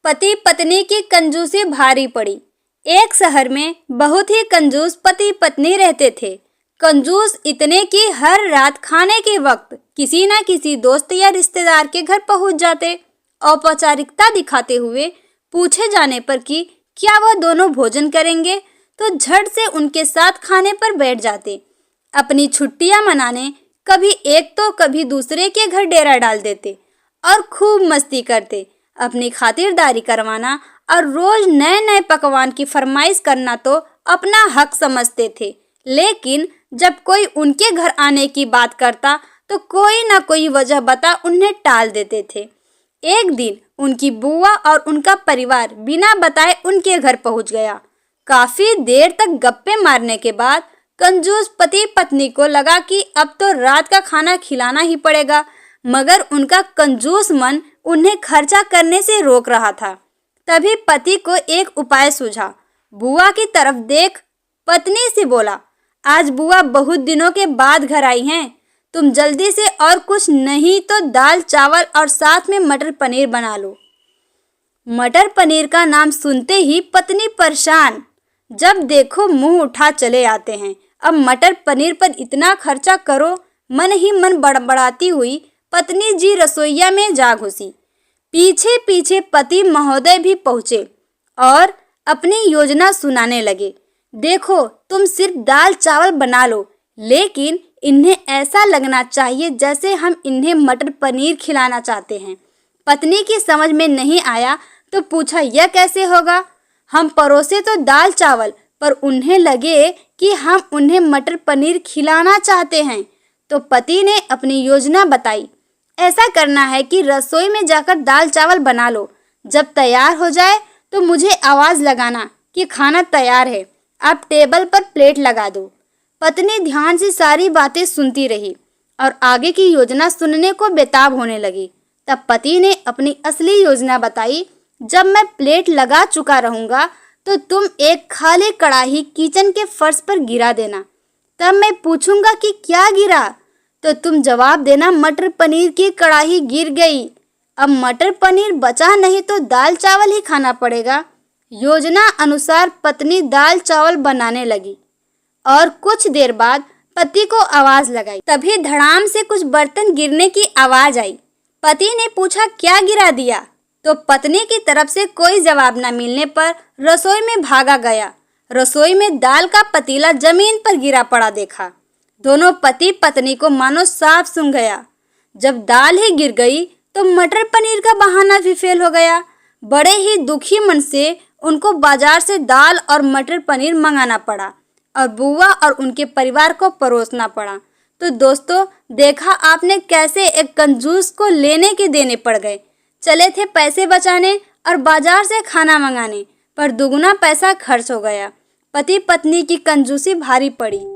पति पत्नी की कंजूसी भारी पड़ी। एक शहर में बहुत ही कंजूस पति पत्नी रहते थे। कंजूस इतने कि हर रात खाने के वक्त किसी न किसी दोस्त या रिश्तेदार के घर पहुंच जाते। औपचारिकता दिखाते हुए पूछे जाने पर कि क्या वह दोनों भोजन करेंगे तो झट से उनके साथ खाने पर बैठ जाते। अपनी छुट्टियां मनाने कभी एक तो कभी दूसरे के घर डेरा डाल देते और खूब मस्ती करते। अपनी खातिरदारी करवाना और रोज नए नए पकवान की फरमाइश करना तो अपना हक समझते थे, लेकिन जब कोई उनके घर आने की बात करता तो कोई ना कोई वजह बता उन्हें टाल देते थे। एक दिन उनकी बुआ और उनका परिवार बिना बताए उनके घर पहुंच गया। काफी देर तक गप्पे मारने के बाद कंजूस पति पत्नी को लगा कि अब तो रात का खाना खिलाना ही पड़ेगा, मगर उनका कंजूस मन उन्हें खर्चा करने से रोक रहा था। तभी पति को एक उपाय सूझा। बुआ की तरफ देख पत्नी से बोला, आज बुआ बहुत दिनों के बाद घर आई हैं, तुम जल्दी से और कुछ नहीं तो दाल चावल और साथ में मटर पनीर बना लो। मटर पनीर का नाम सुनते ही पत्नी परेशान, जब देखो मुंह उठा चले आते हैं। अब मटर पनीर पर इतना खर्चा करो, मन ही मन बड़बड़ाती हुई पत्नी जी रसोईया में जा घुसी। पीछे पीछे पति महोदय भी पहुंचे और अपनी योजना सुनाने लगे। देखो, तुम सिर्फ दाल चावल बना लो, लेकिन इन्हें ऐसा लगना चाहिए जैसे हम इन्हें मटर पनीर खिलाना चाहते हैं। पत्नी की समझ में नहीं आया तो पूछा, यह कैसे होगा? हम परोसे तो दाल चावल, पर उन्हें लगे कि हम उन्हें मटर पनीर खिलाना चाहते हैं। तो पति ने अपनी योजना बताई। ऐसा करना है कि रसोई में जाकर दाल चावल बना लो, जब तैयार हो जाए तो मुझे आवाज़ लगाना कि खाना तैयार है, आप टेबल पर प्लेट लगा दो। पत्नी ध्यान से सारी बातें सुनती रही और आगे की योजना सुनने को बेताब होने लगी। तब पति ने अपनी असली योजना बताई, जब मैं प्लेट लगा चुका रहूँगा तो तुम एक खाली कढ़ाई किचन के फर्श पर गिरा देना। तब मैं पूछूंगा कि क्या गिरा, तो तुम जवाब देना मटर पनीर की कढ़ाई गिर गई। अब मटर पनीर बचा नहीं तो दाल चावल ही खाना पड़ेगा। योजना अनुसार पत्नी दाल चावल बनाने लगी और कुछ देर बाद पति को आवाज लगाई। तभी धड़ाम से कुछ बर्तन गिरने की आवाज आई। पति ने पूछा, क्या गिरा दिया? तो पत्नी की तरफ से कोई जवाब न मिलने पर रसोई में भागा गया। रसोई में दाल का पतीला जमीन पर गिरा पड़ा देखा। दोनों पति पत्नी को मानो सांप सूंघ गया। जब दाल ही गिर गई तो मटर पनीर का बहाना भी फेल हो गया। बड़े ही दुखी मन से उनको बाजार से दाल और मटर पनीर मंगाना पड़ा और बुआ और उनके परिवार को परोसना पड़ा। तो दोस्तों, देखा आपने कैसे एक कंजूस को लेने के देने पड़ गए। चले थे पैसे बचाने और बाजार से खाना मंगाने, पर दुगना पैसा खर्च हो गया। पति पत्नी की कंजूसी भारी पड़ी।